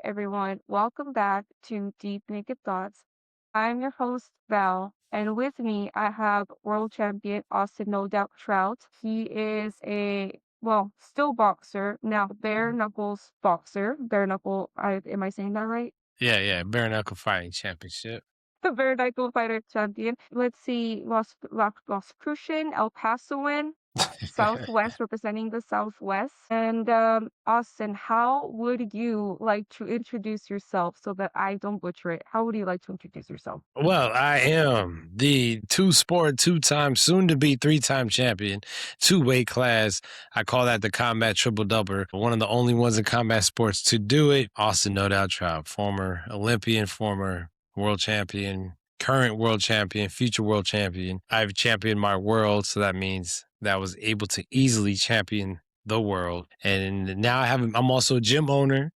everyone. Welcome back to Deep Naked Thoughts. I'm your host, Val, and with me, I have world champion Austin No Doubt Trout. He is still boxer, now bare knuckles boxer. Bare knuckle, am I saying that right? Yeah, bare knuckle fighting championship. The bare knuckle fighter champion. Let's see, Los Crucian, El Pasoan, Southwest, representing the Southwest. And Austin, how would you like to introduce yourself so that I don't butcher it? How would you like to introduce yourself? Well, I am the two-sport, two-time, soon-to-be three-time champion, two-weight class. I call that the combat triple-doubler. One of the only ones in combat sports to do it. Austin No Doubt Trout, former Olympian, former world champion, current world champion, future world champion. I've championed my world, so that means that I was able to easily champion the world. And now I'm also a gym owner,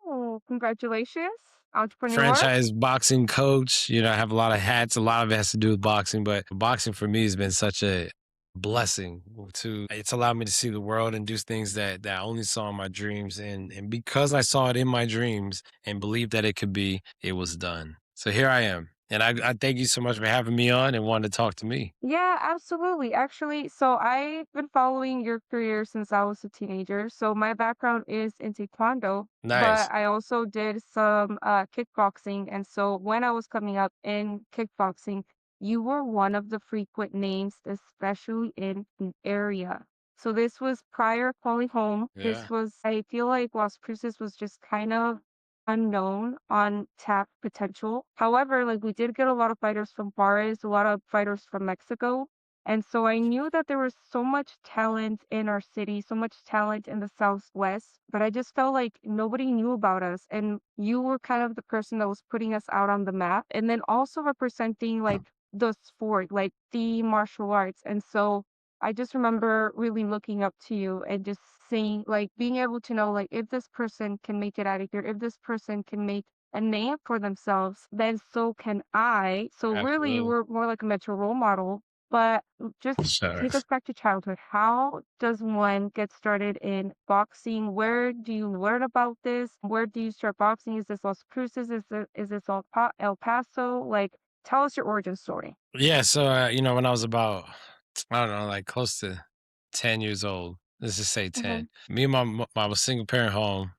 Oh, congratulations, entrepreneur. franchise boxing coach. I have a lot of hats. A lot of it has to do with boxing, but boxing for me has been such a blessing to it's allowed me to see the world and do things that I only saw in my dreams. And because I saw it in my dreams and believed that it could be, it was done. So here I am. And I thank you so much for having me on and wanting to talk to me. Yeah, absolutely. Actually, so I've been following your career since I was a teenager. So my background is in Taekwondo, but Nice. I also did some kickboxing. And so when I was coming up in kickboxing, you were one of the frequent names, especially in the area. So this was prior calling home. This Yeah. was, I feel like Las Cruces was just kind of unknown on tap potential. However, like we did get a lot of fighters from Juarez, a lot of fighters from Mexico. And so I knew that there was so much talent in our city, so much talent in the Southwest, but I just felt like nobody knew about us. And you were kind of the person that was putting us out on the map and then also representing like the sport, like the martial arts. And so I just remember really looking up to you and just seeing, like, being able to know, like, if this person can make it out of here, if this person can make a name for themselves, then so can I. So really, you Absolutely. were more like a mentor role model. But just Sure. take us back to childhood. How does one get started in boxing? Where do you learn about this? Where do you start boxing? Is this Las Cruces? Is this El Paso? Like, tell us your origin story. Yeah, so when I was about, I don't know, like close to 10 years old, let's just say Mm-hmm. 10. Me and my was single parent home,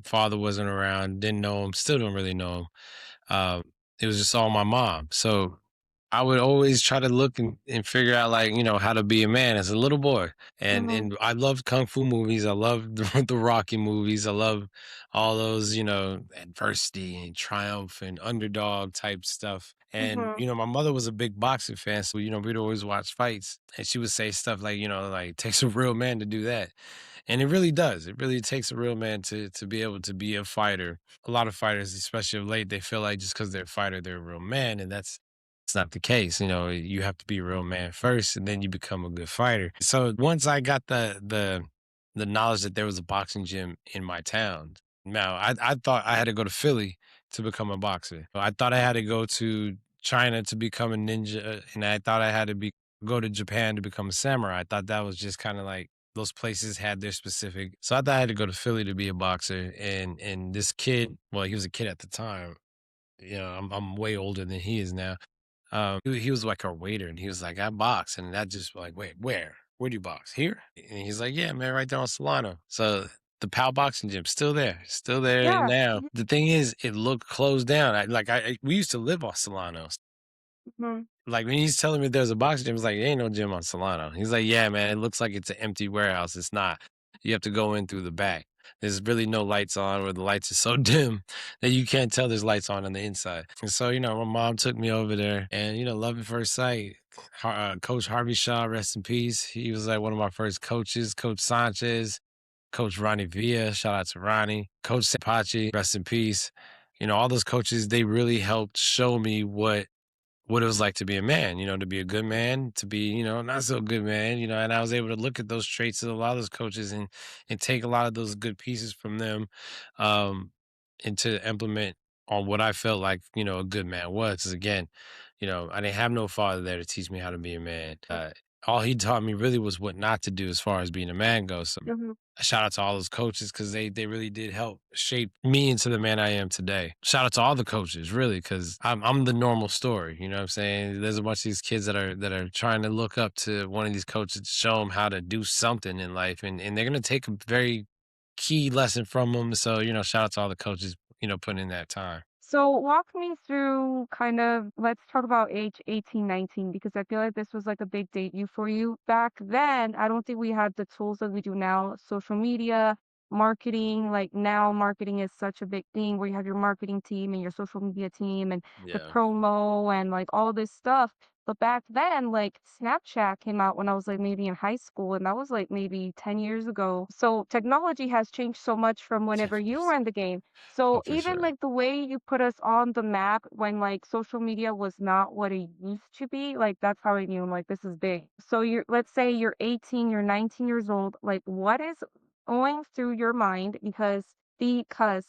father wasn't around, didn't know him, still don't really know him. Um, it was just all my mom. So I would always try to look and figure out like, how to be a man as a little boy. And Mm-hmm. and I loved kung fu movies. I loved the Rocky movies. I love all those, adversity and triumph and underdog type stuff. And, Mm-hmm. my mother was a big boxing fan. So, we'd always watch fights. And she would say stuff like, like, takes a real man to do that. And it really does. It really takes a real man to be able to be a fighter. A lot of fighters, especially of late, they feel like just because they're a fighter, they're a real man. And that's it's not the case. You have to be a real man first and then you become a good fighter. So once I got the knowledge that there was a boxing gym in my town, now I thought I had to go to Philly to become a boxer. I thought I had to go to China to become a ninja, and I thought I had to be go to Japan to become a samurai. I thought that was just kind of like those places had their specific. So I thought I had to go to Philly to be a boxer. And this kid, well, he was a kid at the time. I'm way older than he is now. He was like our waiter, and he was like, "I box," and I just like, "Wait, where? Where do you box? Here?" And he's like, "Yeah, man, right there on Solano." So the Pal Boxing Gym still there Yeah. now. The thing is, it looked closed down. We used to live on Solano. Mhm. Like when he's telling me there's a boxing gym, it's like, there ain't no gym on Solano. He's like, yeah, man, it looks like it's an empty warehouse. It's not. You have to go in through the back. There's really no lights on, or the lights are so dim that you can't tell there's lights on the inside. And so, my mom took me over there, and love at first sight. Coach Harvey Shaw, rest in peace. He was like one of my first coaches. Coach Sanchez, Coach Ronnie Villa, shout out to Ronnie. Coach Sapachi, rest in peace. All those coaches, they really helped show me what it was like to be a man, to be a good man, to be, not so good man, and I was able to look at those traits of a lot of those coaches and take a lot of those good pieces from them, um, and to implement on what I felt like, a good man was. 'Cause again, I didn't have no father there to teach me how to be a man. all he taught me really was what not to do as far as being a man goes. So Mhm. shout out to all those coaches because they really did help shape me into the man I am today. Shout out to all the coaches, really, because I'm the normal story. You know what I'm saying? There's a bunch of these kids that are trying to look up to one of these coaches to show them how to do something in life, and they're gonna take a very key lesson from them. So shout out to all the coaches, putting in that time. So walk me through kind of, let's talk about age 18, 19, because I feel like this was like a big debut for you. Back then, I don't think we had the tools that we do now, social media, marketing. Like now marketing is such a big thing where you have your marketing team and your social media team and the Yeah. promo and like all this stuff. But back then, like Snapchat came out when I was like maybe in high school, and that was like maybe 10 years ago. So technology has changed so much from whenever you were in the game. Oh, So for even sure. like the way you put us on the map when like social media was not what it used to be, like that's how I knew like this is big. So let's say you're 18, you're 19 years old, like what is going through your mind? Because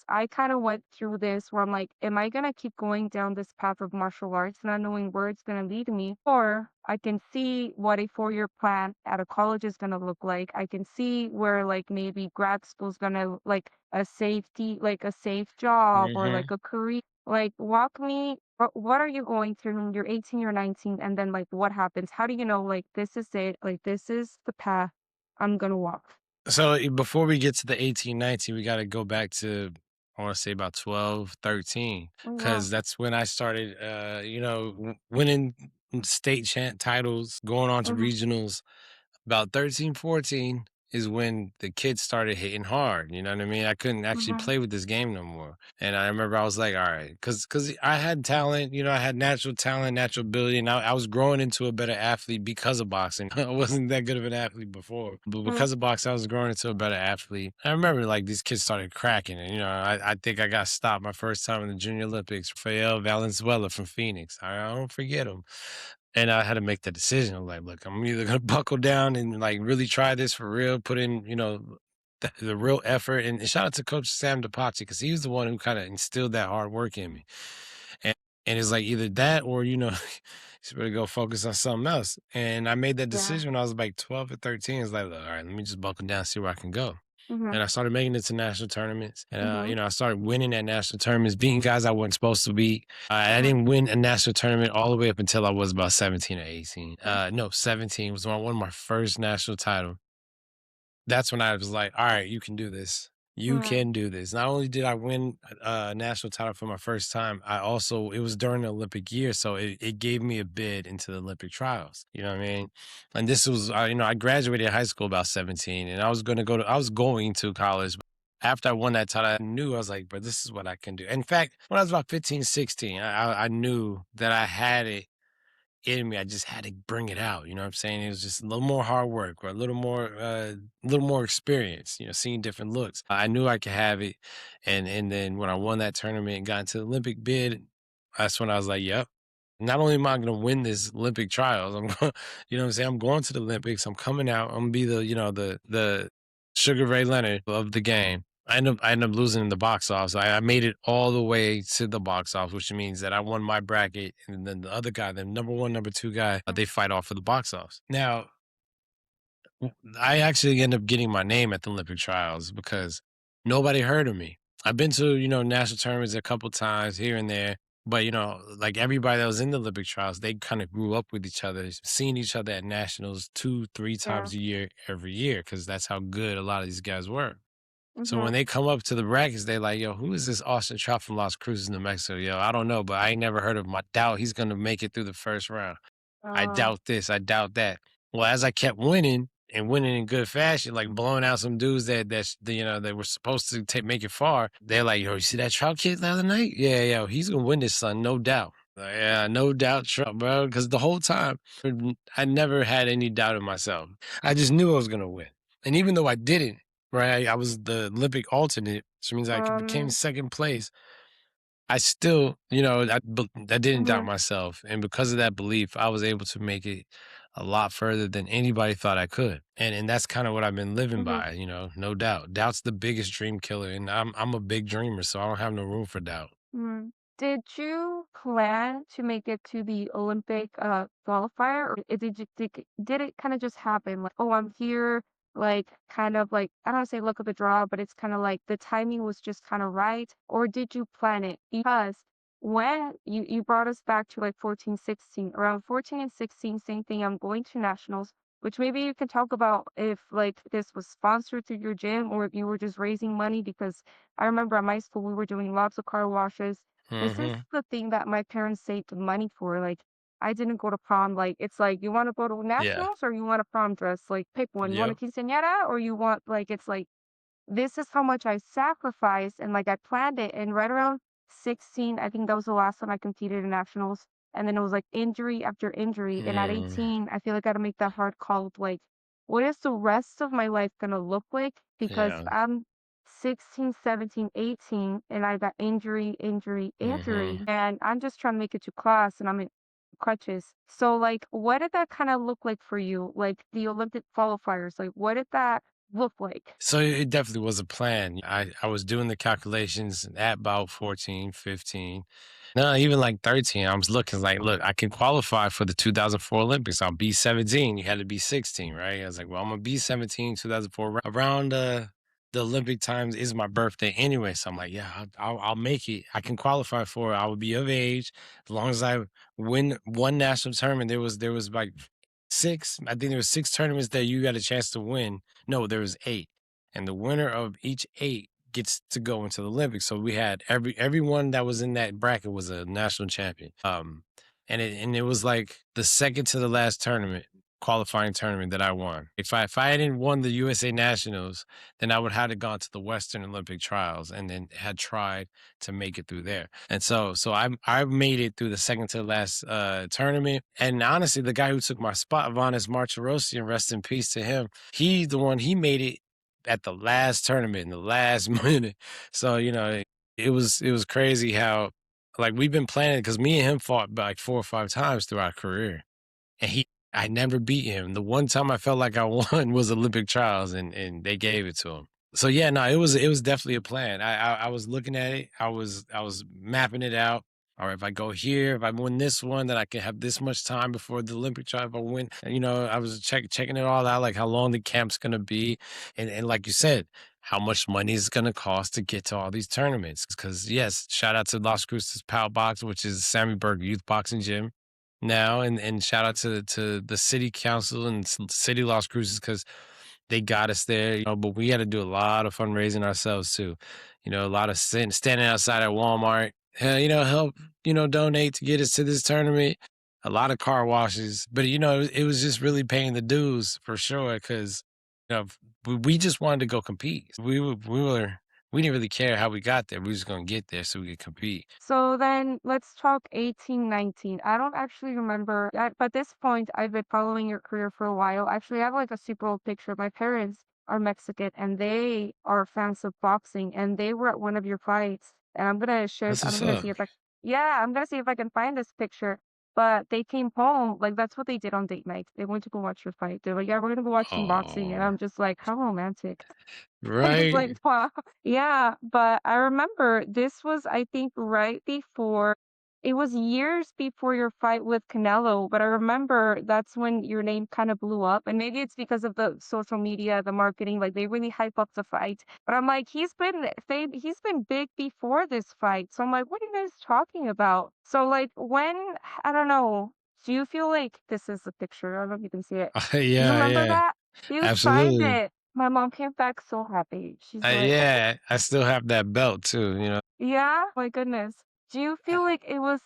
I kind of went through this where I'm like, am I gonna keep going down this path of martial arts, not knowing where it's gonna lead me? Or I can see what a 4-year plan at a college is gonna look like. I can see where like maybe grad school is gonna like like a safe job or Hmm. like a career. Like walk me what are you going through when you're 18, you're 19, and then like what happens? How do you know like this is it, like this is the path I'm gonna walk? So before we get to the 18, 19, we got to go back to, I want to say about 12, 13, Oh because wow. that's when I started, winning state chant titles, going on to Mm-hmm. regionals. About 13, 14 is when the kids started hitting hard, you know what I mean? I couldn't actually Mm-hmm. play with this game no more, and I remember I was like, "All right," because I had talent, I had natural talent, natural ability, and I was growing into a better athlete because of boxing. I wasn't that good of an athlete before, but because of boxing, I was growing into a better athlete. I remember, like, these kids started cracking, and, I think I got stopped my first time in the Junior Olympics, Rafael Valenzuela from Phoenix. I don't forget him. And I had to make the decision. I'm like, look, I'm either gonna buckle down and like really try this for real, put in, the real effort. And shout out to Coach Sam DePace because he was the one who kind of instilled that hard work in me. And it's like either that or you better go focus on something else. And I made that Yeah. decision when I was like 12 or 13. It's like, all right, let me just buckle down, see where I can go. Mm-hmm. And I started making it to national tournaments. And, Mm-hmm. I started winning at national tournaments, beating guys I wasn't supposed to beat. I Mm-hmm. didn't win a national tournament all the way up until I was about 17 or 18. No, 17 was when I won my first national title. That's when I was like, all right, you can do this. You Mm-hmm. can do this. Not only did I win a national title for my first time, it was during the Olympic year. So it gave me a bid into the Olympic trials. You know what I mean? And this was, I graduated high school about 17 and I was going to college. After I won that title, I knew I was like, but this is what I can do. In fact, when I was about 15, 16, I knew that I had it in me. I just had to bring it out. You know what I'm saying? It was just a little more hard work or a little more experience, seeing different looks. I knew I could have it. And then when I won that tournament and got into the Olympic bid, that's when I was like, yep. Not only am I gonna win this Olympic trials, I'm going, what I'm saying? I'm going to the Olympics. I'm coming out. I'm gonna be the Sugar Ray Leonard of the game. I ended up losing in the box office. I made it all the way to the box office, which means that I won my bracket, and then the other guy, the number one, number two guy, they fight off for the box office. Now, I actually end up getting my name at the Olympic trials because nobody heard of me. I've been to, national tournaments a couple times here and there, but like everybody that was in the Olympic trials, they kind of grew up with each other, seeing each other at nationals two, three Yeah. times a year, every year, because that's how good a lot of these guys were. So when Mm-hmm. they come up to the brackets, they like, yo, who is this Austin Trout from Las Cruces, New Mexico? Yo, I don't know, but I ain't never heard of him. I doubt he's gonna make it through the first round. I Uh, doubt this. I doubt that. Well, as I kept winning and winning in good fashion, like blowing out some dudes that were supposed to make it far, they're like, "Yo, you see that Trout kid the other night? Yeah, yeah, he's gonna win this, son, no doubt." Like, yeah, no doubt, Trout, bro. Because the whole time, I never had any doubt in myself. I just knew I was gonna win, and even though I didn't, right, I was the Olympic alternate, which means I became um, second place. I still, I didn't doubt mhm, myself, and because of that belief, I was able to make it a lot further than anybody thought I could, and that's kind of what I've been living mhm. by, no doubt. Doubt's the biggest dream killer, and I'm a big dreamer, so I don't have no room for doubt. Mm. Did you plan to make it to the Olympic, qualifier, or did it kinda just happen? Like, "Oh, I'm here," like, kind of like, I don't wanna say luck of the draw, but it's kinda like the timing was just kinda right, or did you plan it? Because when you brought us back to, like, 14, 16, around 14 and 16, same thing, I'm going to nationals, which maybe you can talk about if, like, this was sponsored through your gym or if you were just raising money because I remember at my school, we were doing lots of car washes. This is Mhm. the thing that my parents saved money for, like, I didn't go to prom, like, it's like, "You wanna go to Yeah. nationals or you want a prom dress?" Like, pick one. You want a Yep. quinceañera or you want like, it's like this is how much I sacrificed and, like, I planned it, and right around 16, I think that was the last time I competed in nationals, and then it was, like, injury after injury, and at Mm. 18, I feel like I had to make that hard call of, like, what is the rest of my life gonna look like? Because Yeah. I'm 16, 17, 18, and I got injury, injury, Mhm. injury, and I'm just trying to make it to class, and I'm in crutches. So, like, what did that kinda look like for you? Like, the Olympic qualifiers, like, what did that look like? So it definitely was a plan. I was doing the calculations at about 14, 15. No, even like 13. I was looking like, look, I can qualify for the 2004 Olympics. I'll be 17. You had to be 16, right? I was like, well, I'm gonna be 17, 2004. Around the Olympic times is my birthday anyway. So I'm like, yeah, I'll make it. I can qualify for it. I will be of age as long as I win one national tournament. There was like six. I think there was six tournaments that you got a chance to win. No, there was eight, and the winner of each eight gets to go into the Olympics. So we had everyone that was in that bracket was a national champion. And it was like the second to the last tournament, qualifying tournament that I won. If I hadn't won the USA Nationals, then I would have gone to the Western Olympic trials and then had tried to make it through there. And so I made it through the second to the last tournament. And honestly, the guy who took my spot, Vanis Martirosyan, rest in peace to him, he made it at the last tournament in the last minute. So, it was crazy how like we've been planning because me and him fought like 4 or 5 times through our career. And I never beat him. The one time I felt like I won was Olympic trials and they gave it to him. So yeah, no, it was definitely a plan. I was looking at it. I was mapping it out. Or if I go here, if I win this one, then I can have this much time before the Olympic trial. If I win, I was checking it all out, like how long the camp's gonna be, and like you said, how much money is gonna cost to get to all these tournaments. Because yes, shout out to Las Cruces Pow Box, which is Sammy Berg Youth Boxing Gym now, and shout out to the city council and city Las Cruces because they got us there, but we had to do a lot of fundraising ourselves too. A lot of standing outside at Walmart, help, donate to get us to this tournament. A lot of car washes, but it was just really paying the dues for sure because you know we just wanted to go compete. We didn't really care how we got there. We were just gonna get there so we could compete. So then let's talk 18, 19. I don't actually remember, but at this point, I've been following your career for a while. Actually, I have like a super old picture. My parents are Mexican and they are fans of boxing and they were at one of your fights. And That's I'm what's gonna up. see if yeah, I'm gonna see if I can find this picture. But they came home, like that's what they did on date night. They went to go watch your fight. They're like, yeah, we're gonna go watch some boxing. And Oh, I'm just like, how romantic. I'm just like, right. wow. Yeah, but I remember this was, I think, right before, it was years before your fight with Canelo, but I remember that's when your name kind of blew up. And maybe it's because of the social media, the marketing, like they really hype up the fight. But I'm like, he's been big before this fight. So I'm like, what are you guys talking about? So like I don't know, do you feel like this is the picture? I don't know if you can see it. Do you Yeah, remember yeah, that? You signed absolutely. it. My mom came back so happy. She's like, "Oh, Yeah, I still have that belt too. yeah? My goodness." Do you feel like it was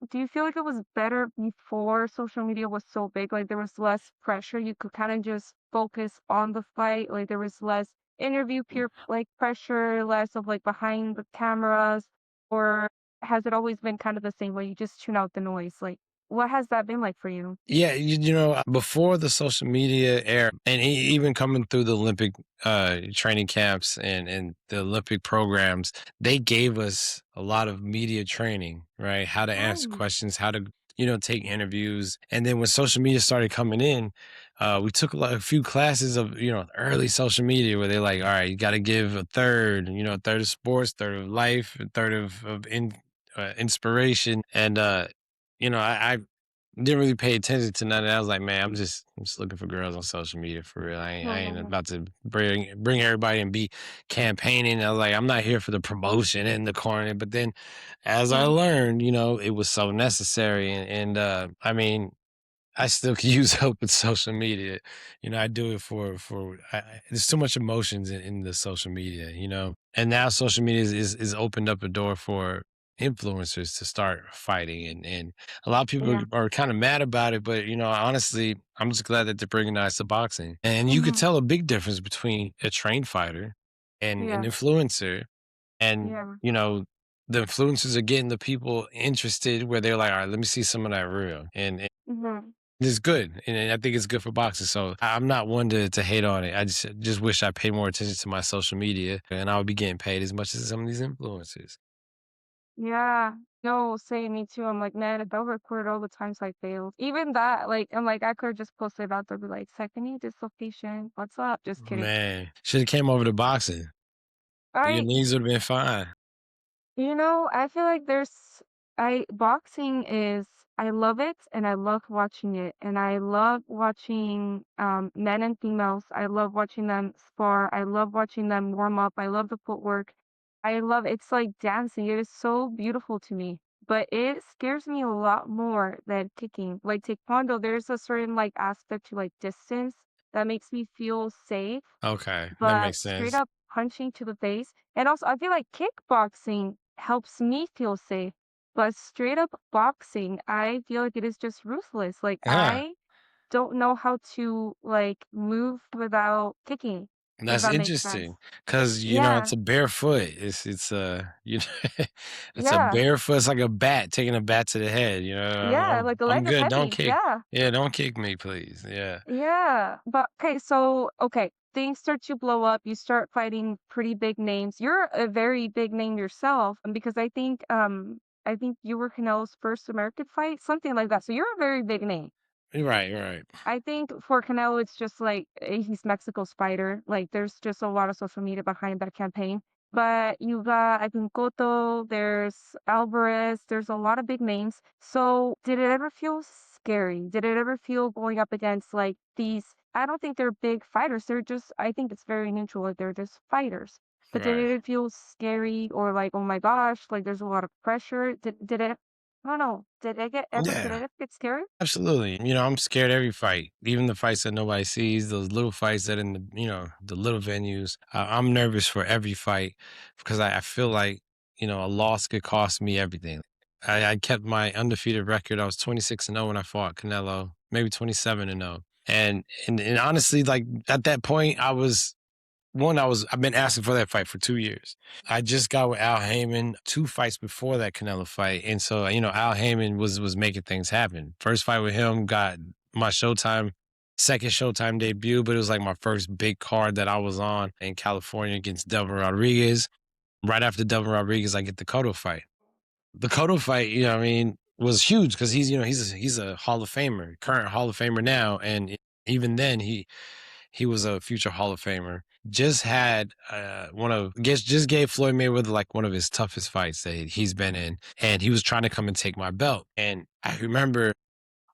do you feel like it was better before social media was so big? Like there was less pressure. You could kind of just focus on the fight. Like there was less interview peer like pressure, less of like behind the cameras, or has it always been kind of the same way? You just tune out the noise? Like what has that been like for you? Yeah, before the social media era, and even coming through the Olympic training camps and the Olympic programs, they gave us a lot of media training, right? How to answer Oh. questions, how to take interviews, and then when social media started coming in, we took a few classes of early social media where they're like, all right, you got to give a third of sports, third of life, a third of inspiration. And I didn't really pay attention to none of that. I was like, man, I'm just looking for girls on social media for real. I ain't Oh, about to bring everybody and be campaigning. I was like, I'm not here for the promotion in the corner. But then as I mhm, learned, it was so necessary. And I mean, I still can use help with social media. I do it there's too much emotions in the social media, and now social media is opened up a door for influencers to start fighting, and a lot of people yeah, are kind of mad about it, but honestly, I'm just glad that they're bringing us to boxing, and you could mhm, tell a big difference between a trained fighter and an yeah, influencer, and yeah, the influencers are getting the people interested where they're like, all right, let me see some of that real, and mhm. it's good, and I think it's good for boxing. So I'm not one to hate on it. I just wish I paid more attention to my social media, and I would be getting paid as much as some of these influencers. Yeah. No, same, me too. I'm like, man, if I record all the times I failed, even that, like, I'm like, I could have just posted it out there, be like, second knee dislocation, what's up? Just kidding. Man, should have came over to boxing. Your I knees would have been fine. I feel like I boxing is I love it and I love watching it. And I love watching men and females. I love watching them spar. I love watching them warm up. I love the footwork. I love it's like dancing. It is so beautiful to me. But it scares me a lot more than kicking. Like taekwondo, there's a certain like aspect to like distance that makes me feel safe, Okay, that but makes straight sense. up punching to the face. And also, I feel like kickboxing helps me feel safe, but straight up boxing, I feel like it is just ruthless. Like, Yeah, I don't know how to like move without kicking, if that's that makes sense. interesting because Yeah, it's a barefoot. It's a yeah, barefoot. It's like a bat taking a bat to the head. yeah. Like the I'm leg is good. Don't heavy. kick. Yeah, Yeah, don't kick me, please. Yeah. yeah. But okay, so okay, things start to blow up. You start fighting pretty big names. You're a very big name yourself, and because I think you were Canelo's first American fight, something like that. So you're a very big name. Right, right. I think for Canelo, it's just like he's Mexico's spider. Like there's just a lot of social media behind that campaign. But you got, I think, Cotto, there's Alvarez, there's a lot of big names. So did it ever feel scary? Did it ever feel going up against like these? I don't think they're big fighters. They're just, I think it's very neutral. Like they're just fighters. But did Right. it feel scary or like, oh my gosh, like there's a lot of pressure? Did it? I don't know. Did Yeah. it ever get scary? Absolutely. I'm scared every fight, even the fights that nobody sees, those little fights that in the little venues. I'm nervous for every fight because I feel like, a loss could cost me everything. I kept my undefeated record. I was 26-0 when I fought Canelo, maybe 27-0. And honestly, like at that point, I've been asking for that fight for 2 years. I just got with Al Heyman 2 fights before that Canelo fight. And so, Al Heyman was making things happen. First fight with him got my Showtime, second Showtime debut, but it was like my first big card that I was on in California against Delvin Rodriguez. Right after Delvin Rodriguez, I get the Cotto fight. The Cotto fight, what I mean, was huge because he's a Hall of Famer, current Hall of Famer now. And even then he was a future Hall of Famer. Just had just gave Floyd Mayweather like one of his toughest fights that he's been in, and he was trying to come and take my belt. And I remember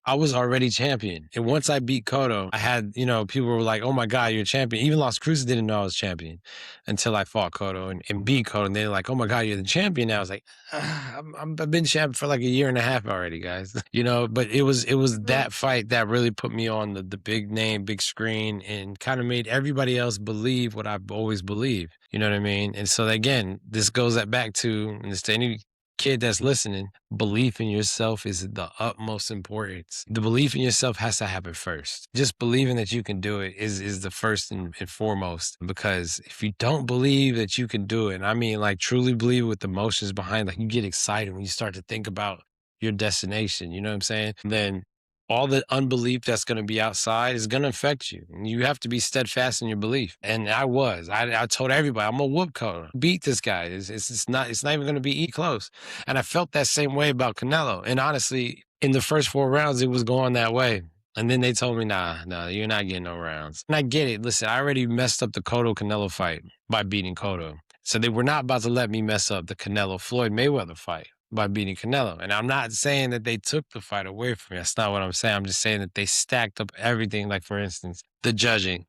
I was already champion. And once I beat Cotto, I had, people were like, oh my God, you're a champion. Even Las Cruces didn't know I was champion until I fought Cotto and beat Cotto. And they're like, oh my God, you're the champion now. I was like, I've been champion for like a year and a half already, guys. But it was Mhm. that fight that really put me on the big name, big screen, and kind of made everybody else believe what I've always believed. You know what I mean? And so again, this goes that back to, and it's to any kid that's listening, belief in yourself is the utmost importance. The belief in yourself has to happen first. Just believing that you can do it is the first and foremost. Because if you don't believe that you can do it, and I mean like truly believe it with the emotions behind, like you get excited when you start to think about your destination, you know what I'm saying? Then all the unbelief that's going to be outside is going to affect you. And you have to be steadfast in your belief. And I was. I told everybody, I'm going to whoop Cotto. Beat this guy. It's not even going to be close. And I felt that same way about Canelo. And honestly, in the first 4 rounds, it was going that way. And then they told me, nah, you're not getting no rounds. And I get it. Listen, I already messed up the Cotto Canelo fight by beating Cotto. So they were not about to let me mess up the Canelo Floyd Mayweather fight. by beating Canelo. And I'm not saying that they took the fight away from me. That's not what I'm saying. I'm just saying that they stacked up everything. Like for instance, the judging.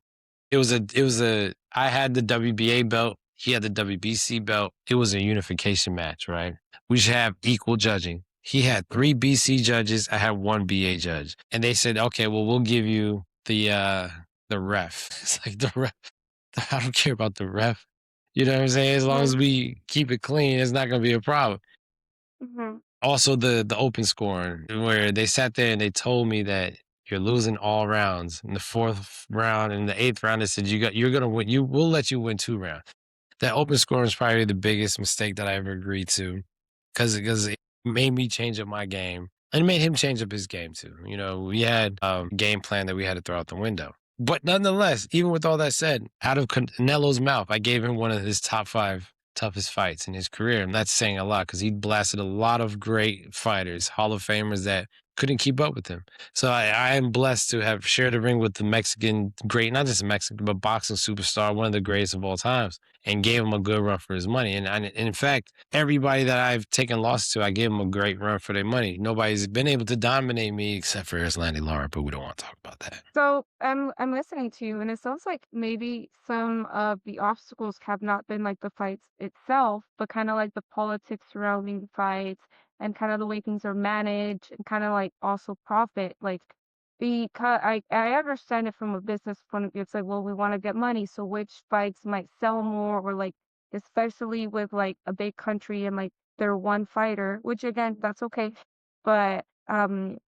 It was a I had the WBA belt, he had the WBC belt. It was a unification match, right? We should have equal judging. He had 3 BC judges, I had 1 BA judge. And they said, "Okay, well, we'll give you the ref." It's like the ref. I don't care about the ref. You know what I'm saying? As long Mhm, as we keep it clean, it's not gonna be a problem. mhm. Also, the open scoring where they sat there and they told me that you're losing all rounds. In the 4th round and the 8th round, they said you're gonna win. We'll let you win 2 rounds. That open scoring is probably the biggest mistake that I ever agreed to, because it made me change up my game and it made him change up his game too. You know, we had a game plan that we had to throw out the window. But nonetheless, even with all that said, out of Canelo's mouth, I gave him one of his top 5 toughest fights in his career. And that's saying a lot because he blasted a lot of great fighters, Hall of Famers that couldn't keep up with him. So I am blessed to have shared a ring with the Mexican great, not just Mexican, but boxing superstar, one of the greatest of all times, and gave him a good run for his money. And in fact, everybody that I've taken loss to, I gave them a great run for their money. Nobody's been able to dominate me except for Landy Lara, but we don't want to talk about that. So I'm listening to you, and it sounds like maybe some of the obstacles have not been like the fights itself, but kind of like the politics surrounding the fights and kind of the way things are managed and kind of like also profit. Like because I understand it from a business point of view. It's like, well, we want to get money, so which fights might sell more, or like especially with like a big country and like their one fighter, which again, that's okay. But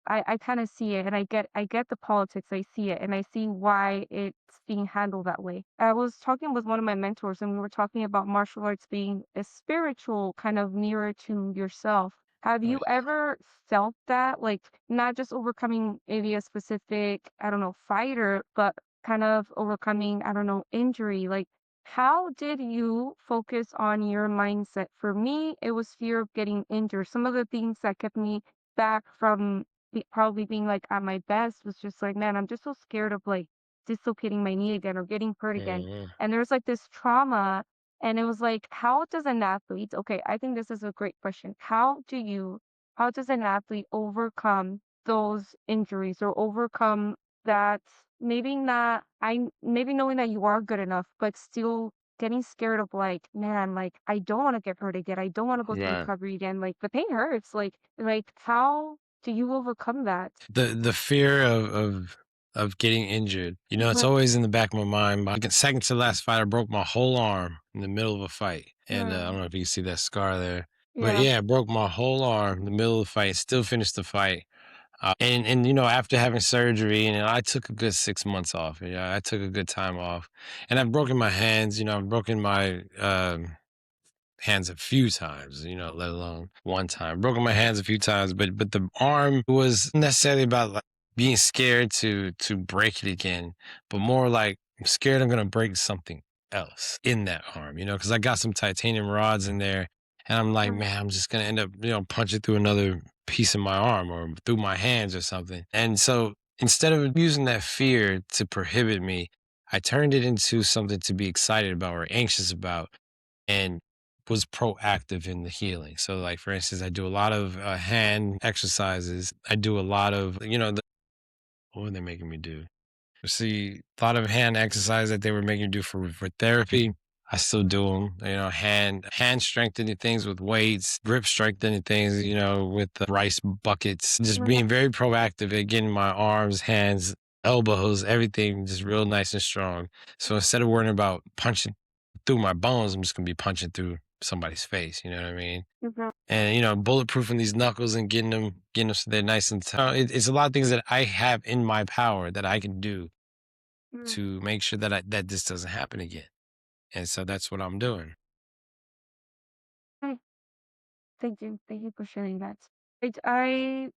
I kind of see it and I get the politics. I see it and I see why it's being handled that way. I was talking with one of my mentors and we were talking about martial arts being a spiritual kind of mirror to yourself. Have Oh, you ever felt that, like not just overcoming maybe a specific, I don't know, fighter, but kind of overcoming, I don't know, injury? Like how did you focus on your mindset? For me, it was fear of getting injured. Some of the things that kept me back from probably being, like, at my best was just like, "Man, I'm just so scared of, like, dislocating my knee again or getting hurt again." yeah. And there's, like, this trauma, and it was like, how does an athlete okay, I think this is a great question. How does an athlete overcome those injuries or overcome that maybe not maybe knowing that you are good enough, but still getting scared of like, "Man, like, I don't wanna get hurt again. I don't wanna go through Right. recovery again." Like, the pain hurts. Like, how do you overcome that? The fear of getting injured. You know, it's Mhm, always in the back of my mind. My second to last fight, I broke my whole arm in the middle of a fight, and I don't mm, know if you can see that scar there, but yeah, yeah, I broke my whole arm in the middle of the fight. Still finished the fight, and you know, after having surgery, and I took a good 6 months off. Yeah, I took a good time off, and I've broken my hands. You know, I've broken my hands a few times, you know, let alone one time. Broken my hands a few times, but the arm was necessarily about like being scared to break it again, but more like I'm scared I'm gonna break something else in that arm, you know, because I got some titanium rods in there, and I'm like, mm, man, I'm just gonna end up, you know, punching through another piece of my arm or through my hands or something. And so instead of using that fear to prohibit me, I turned it into something to be excited about or anxious about and was proactive in the healing. So, like for instance, I do a lot of hand exercises. I do a lot of, you know, what were they making me do? See, a lot of hand exercise that they were making me do for therapy. I still mm, do them. You know, hand strengthening things with weights, grip strengthening things. You know, with the rice buckets. Just mhm, being very proactive at getting my arms, hands, elbows, everything just real nice and strong. So instead of worrying about punching through my bones, I'm just gonna be punching through somebody's face. You know what I mean? mhm, And you know, bulletproofing these knuckles and getting them so they're nice and tight. It's a lot of things that I have in my power that I can do mm. to make sure that that this doesn't happen again. And so that's what I'm doing. Mm, thank you. Thank you for sharing that. I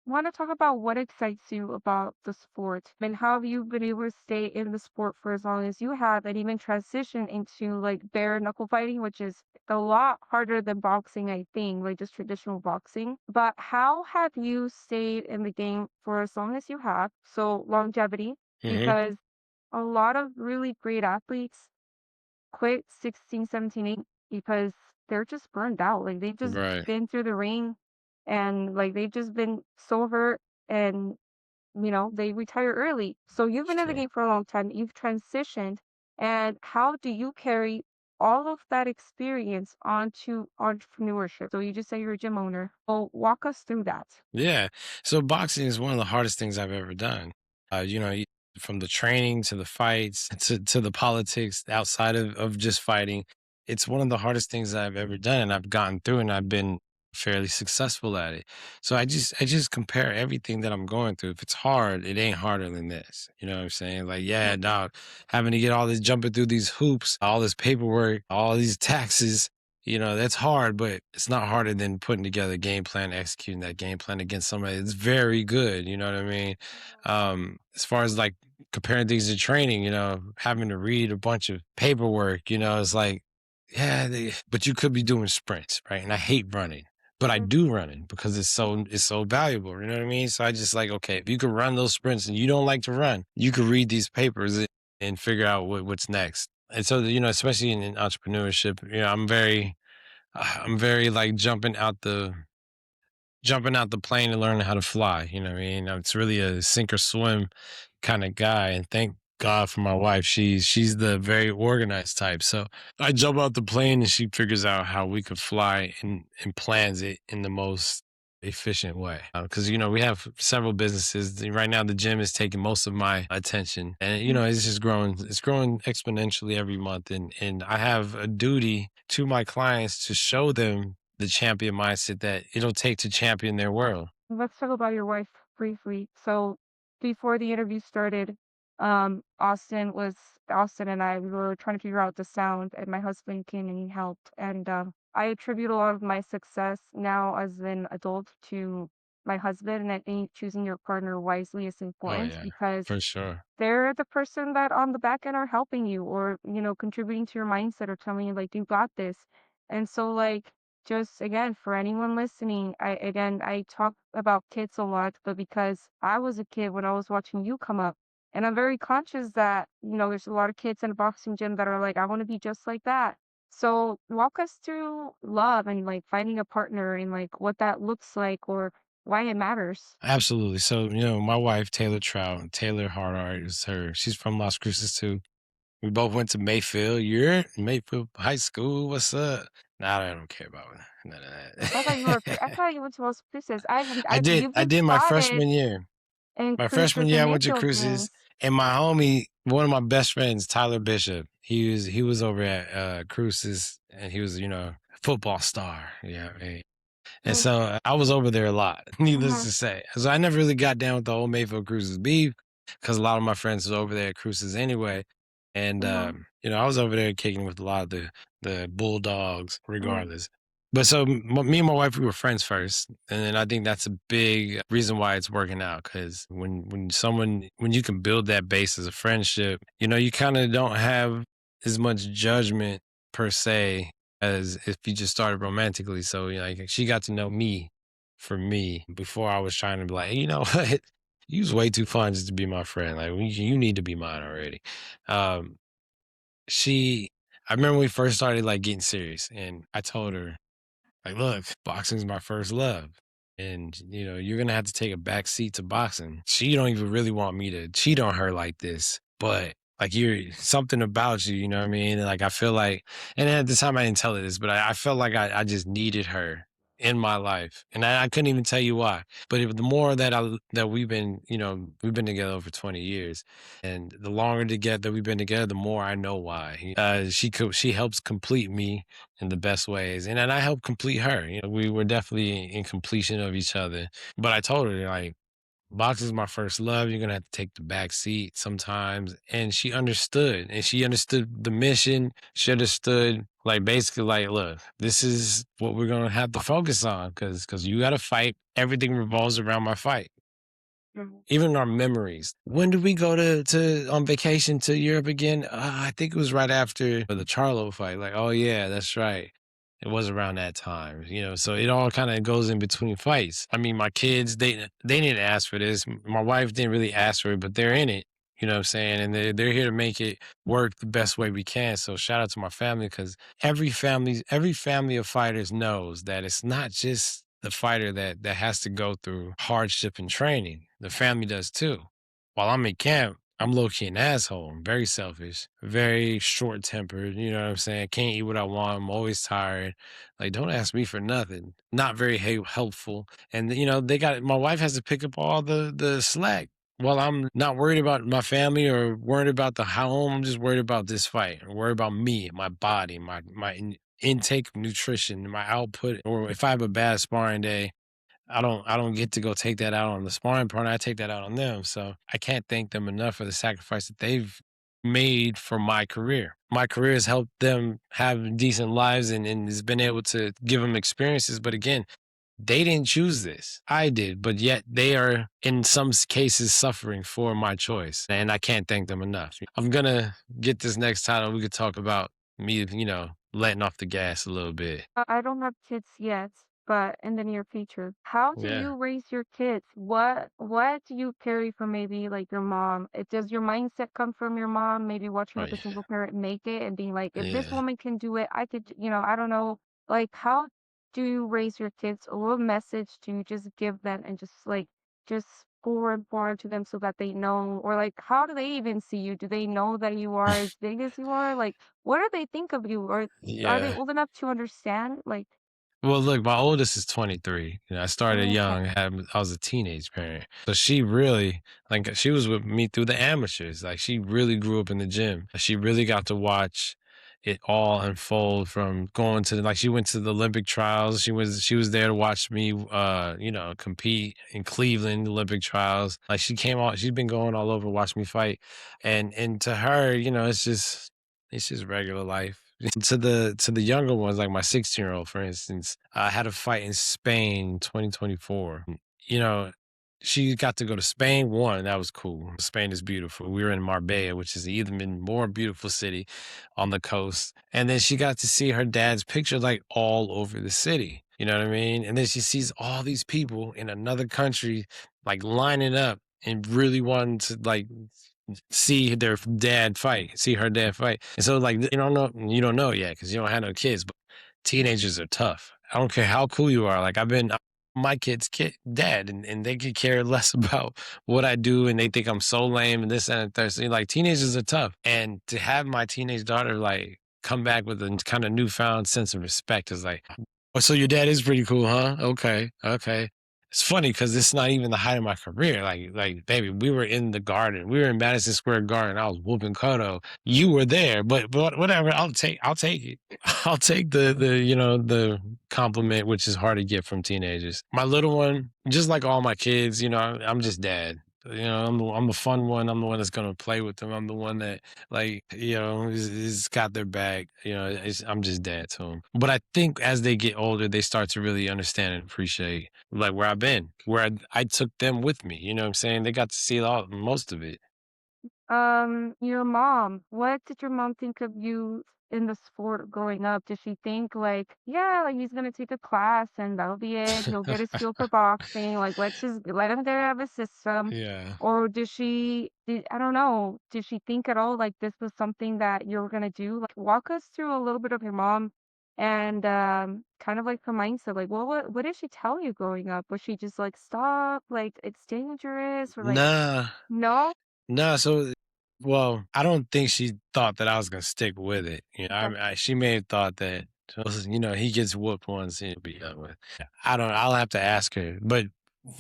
want to talk about what excites you about the sport and how have you been able to stay in the sport for as long as you have and even transition into like bare knuckle fighting, which is a lot harder than boxing, I think, like just traditional boxing. But how have you stayed in the game for as long as you have? So longevity, Hmm. because a lot of really great athletes quit 16, 17, 8 because they're just burned out. Like they've just Right. been through the ring and like they've just been so hurt and they retire early. So you've It's been in the true. game for a long time, you've transitioned, and how do you carry all of that experience onto entrepreneurship? So you just say you're a gym owner. Well, walk us through that. Yeah. So boxing is one of the hardest things I've ever done. From the training to the fights to the politics outside of just fighting, it's one of the hardest things I've ever done, and I've gotten through, and I've been fairly successful at it. So I just compare everything that I'm going through. If it's hard, it ain't harder than this. You know what I'm saying? Like, yeah, Mhm. dog, having to get all this jumping through these hoops, all this paperwork, all these taxes, that's hard, but it's not harder than putting together a game plan, executing that game plan against somebody that's very good. You know what I mean? As far as like comparing things to training, having to read a bunch of paperwork, it's like, yeah, but you could be doing sprints, right? And I hate running, but I Mhm. do running because it's so valuable. You know what I mean? So I just like, okay, if you could run those sprints and you don't like to run, you could read these papers and figure out what's next. And so, especially in entrepreneurship, I'm very like jumping out the plane and learning how to fly. You know what I mean? It's really a sink or swim kind of guy. And thank God for my wife. She's the very organized type. So I jump out the plane and she figures out how we could fly and plans it in the most efficient way. Because we have several businesses. Right now the gym is taking most of my attention. And it's just growing, it's growing exponentially every month. And I have a duty to my clients to show them the champion mindset that it'll take to champion their world. Let's talk about your wife briefly. So before the interview started, Austin and I, we were trying to figure out the sound, and my husband came and he helped. And I attribute a lot of my success now as an adult to my husband, and I think choosing your partner wisely is Oh important yeah, because for sure. they're the person that on the back end are helping you or, contributing to your mindset or telling you like, you got this. And so like just again, for anyone listening, I talk about kids a lot, but because I was a kid when I was watching you come up, and I'm very conscious that, there's a lot of kids in a boxing gym that are like, I want to be just like that. So walk us through love and like finding a partner and like what that looks like or why it matters. Absolutely. So, my wife, Taylor Trout, Taylor Hardart is her. She's from Las Cruces too. We both went to Mayfield. You're Mayfield High School. What's up? Nah, I don't care about none of I that. thought you went to Los Cruces. I did. You've I been did my spotted freshman year. in My freshman Cruces year, and I went to Mayfield Cruces, games. and my homie, one of my best friends, Tyler Bishop, he was over at Cruces, and he was, football star. Yeah, and Mm, so I was over there a lot, needless mhm, to say. So I never really got down with the whole Mayfield Cruises beef because a lot of my friends was over there at Cruises anyway. And mhm, I was over there kicking with a lot of the Bulldogs, mhm, regardless. But so me and my wife, we were friends first, and then I think that's a big reason why it's working out. Because when you can build that base as a friendship, you kind of don't have as much judgment per se as if you just started romantically. So, like she got to know me for me before I was trying to be like, hey, you know what? You was way too fun just to be my friend. Like you need to be mine already. Um, she, I remember when we first started like getting serious, and I told her like, look, boxing's my first love. And you're gonna have to take a back seat to boxing. She don't even really want me to cheat on her like this, but like you're something about you, you know what I mean? Like I feel like, and at the time I didn't tell her this, but I felt like I just needed her in my life, and I couldn't even tell you why. But the more that we've been together over 20 years, and the longer together we've been together, the more I know why. She helps complete me in the best ways. And then I helped complete her. We were definitely in completion of each other. But I told her, like, boxing is my first love. You're gonna have to take the back seat sometimes. And she understood. And she understood the mission. She understood like basically like, look, this is what we're gonna have to focus on because you gotta fight. Everything revolves around my fight. mhm. Even our memories. When did we go to on vacation to Europe again? I think it was right after the Charlo fight. Like, oh yeah, that's right. It was around that time, So it all kind of goes in between fights. I mean, my kids, they didn't ask for this. My wife didn't really ask for it, but they're in it. You know what I'm saying? And they're here to make it work the best way we can. So shout out to my family because every family of fighters knows that it's not just the fighter that has to go through hardship and training. The family does too. While I'm in camp, I'm low key an asshole. I'm very selfish, very short tempered. You know what I'm saying? Can't eat what I want. I'm always tired. Like, don't ask me for nothing. Not very helpful. And they got my wife has to pick up all the slack. Well, I'm not worried about my family or worried about the home. I'm just worried about this fight. I'm worried about me, my body, my intake of nutrition, my output. Or if I have a bad sparring day, I don't get to go take that out on the sparring partner. I take that out on them. So I can't thank them enough for the sacrifice that they've made for my career. My career has helped them have decent lives and has been able to give them experiences. But again, they didn't choose this. I did, but yet they are in some cases suffering for my choice. And I can't thank them enough. I'm gonna get this next title. We could talk about me, letting off the gas a little bit. I don't have kids yet, but in the near future. How do Yeah. you raise your kids? What do you carry from maybe like your mom? Does your mindset come from your mom? Maybe watching Oh like a yeah. single parent make it and being like, if this Yeah. woman can do it, I could, I don't know. Like, how do you raise your kids? Or what message do you just give them and just forward to them so that they know? Or like, how do they even see you? Do they know that you are as big as you are? Like, what do they think of you? Or are they Yeah. old enough to understand? Like, Well, look, my oldest is 23. I started oh, okay. young. I was a teenage parent, so she really, like, she was with me through the amateurs. Like, she really grew up in the gym. She really got to watch it all unfold from going to like she went to the Olympic trials. She was there to watch me, compete in Cleveland Olympic trials. Like she came on. She's been going all over, watch me fight, and to her, it's just regular life. To the younger ones, like my 16-year-old, for instance, I had a fight in Spain 2024. You know, she got to go to Spain. One, that was cool. Spain is beautiful. We were in Marbella, which is an even more beautiful city on the coast. And then she got to see her dad's picture like all over the city. You know what I mean? And then she sees all these people in another country like lining up and really wanting to like see their dad fight, see her dad fight. And so like you don't know yet because you don't have no kids, but teenagers are tough. I don't care how cool you are. Like I'm my kid's dad and they could care less about what I do and they think I'm so lame and this and the third. So, like teenagers are tough. And to have my teenage daughter like come back with a kind of newfound sense of respect is like, oh, so your dad is pretty cool, huh? Okay, okay. It's funny because it's not even the height of my career. Like, baby, we were in the garden. We were in Madison Square Garden. I was whooping Kodo. You were there, but whatever. I'll take it. I'll take the compliment, which is hard to get from teenagers. My little one, just like all my kids, I'm just dad. I'm the fun one. I'm the one that's gonna play with them. I'm the one that like is got their back. I'm just dad to them. But I think as they get older, they start to really understand and appreciate like where I've been, where I took them with me. You know what I'm saying? They got to see most of it. Your mom, what did your mom think of you in the sport growing up? Did she think like, yeah, like he's gonna take a class and that'll be it. He'll get his feel for boxing. Like, let him there have a system. Yeah. Or I don't know, did she think at all like this was something that you were gonna do? Like, walk us through a little bit of your mom and kind of like her mindset. Like, what did she tell you growing up? Was she just like, stop, like it's dangerous, or like, Nah, no? nah. So, well, I don't think she thought that I was gonna stick with it. Okay. She may have thought that, listen, he gets whooped once, he'll be done with. I don't. I'll have to ask her. But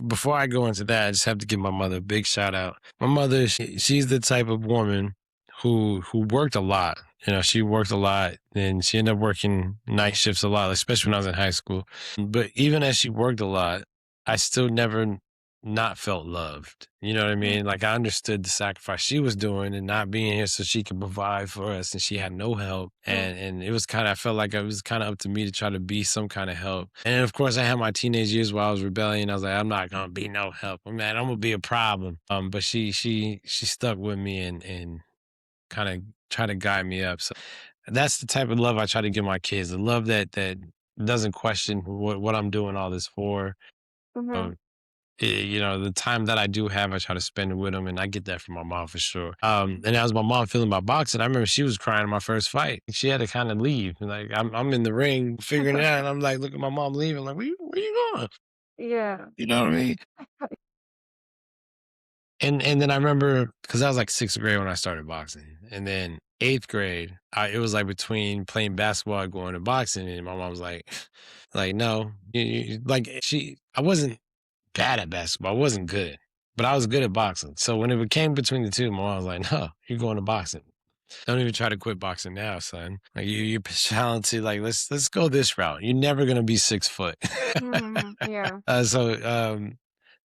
before I go into that, I just have to give my mother a big shout out. My mother, she's the type of woman who worked a lot. She worked a lot, and she ended up working night shifts a lot, especially when I was in high school. But even as she worked a lot, I still never not felt loved. You know what I Mm, mean? Like I understood the sacrifice she was doing and not being here so she could provide for us and she had no help. mm, And it was kind of I felt like it was kind of up to me to try to be some kind of help. And then of course I had my teenage years where I was rebelling. I was like, I'm not gonna be no help. I'm gonna be a problem. But she stuck with me and kind of try to guide me up. So that's the type of love I try to give my kids. The love that doesn't question what I'm doing all this for. mhm. The time that I do have, I try to spend it with them, and I get that from my mom for sure. And as my mom feeling about boxing, I remember she was crying in my first fight. She had to kind of leave. Like I'm in the ring figuring it out, and I'm like, look at my mom leaving. Like, where you going? Yeah. You know what I mean? And then I remember because I was like sixth grade when I started boxing, and then eighth grade, it was like between playing basketball and going to boxing, and my mom was like, like no, like I wasn't bad at basketball, I wasn't good, but I was good at boxing. So when it came between the two, my mom was like, no, you're going to boxing. Don't even try to quit boxing now, son. Like you're talented. Like let's go this route. You're never gonna be 6 foot. Mhm. Yeah. So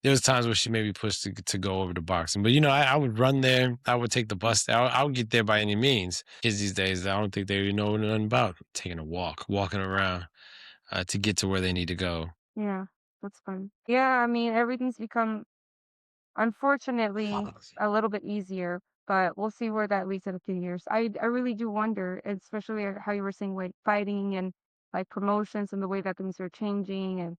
there was times where she made me push to go over to boxing. But I would run there. I would take the bus there. I would get there by any means. Kids these days, I don't think they even know nothing about taking a walk, walking around to get to where they need to go. Yeah. That's fun. Yeah, I mean, everything's become, unfortunately, a little bit easier, but we'll see where that leads in a few years. I really do wonder, especially how you were saying like fighting and like promotions and the way that things are changing, and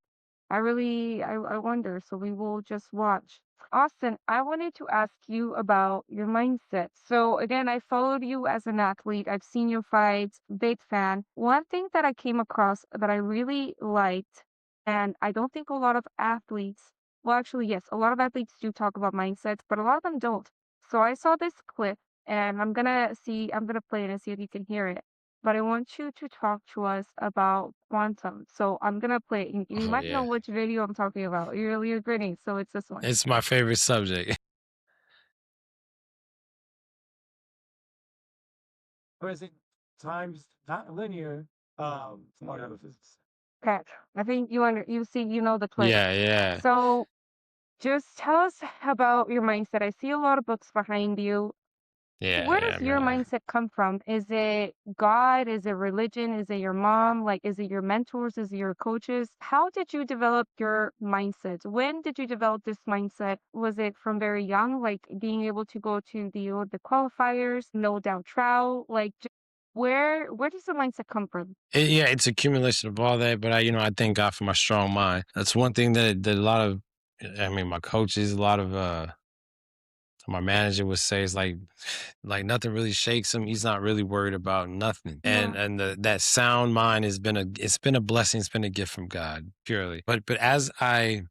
I wonder. So we will just watch. Austin, I wanted to ask you about your mindset. So again, I followed you as an athlete. I've seen your fights, big fan. One thing that I came across that I really liked, and I don't think a lot of athletes, well, actually, yes, a lot of athletes do talk about mindsets, but a lot of them don't. So I saw this clip and I'm gonna play it and see if you can hear it. But I want you to talk to us about quantum. So I'm gonna play it. You Oh might know yeah, which video I'm talking about. You're grinning, so it's this one. it's my favorite subject. Okay. I think you know the clip. Yeah, yeah, So just tell us about your mindset. I see a lot of books behind you. yeah, Where yeah, does your man. mindset come from? Is it God? Is it religion? Is it your mom? Like, is it your mentors? Is it your coaches? How did you develop your mindset? When did you develop this mindset? Was it from very young, like being able to go to the Olympic qualifiers, no doubt trout? Like, where does the mindset come from? Yeah, it's accumulation of all that, but I thank God for my strong mind. That's one thing that a lot of, I mean, my coaches, a lot of my manager would say is like nothing really shakes him. He's not really worried about nothing. And Yeah. that sound mind it's been a blessing. It's been a gift from God purely. But as I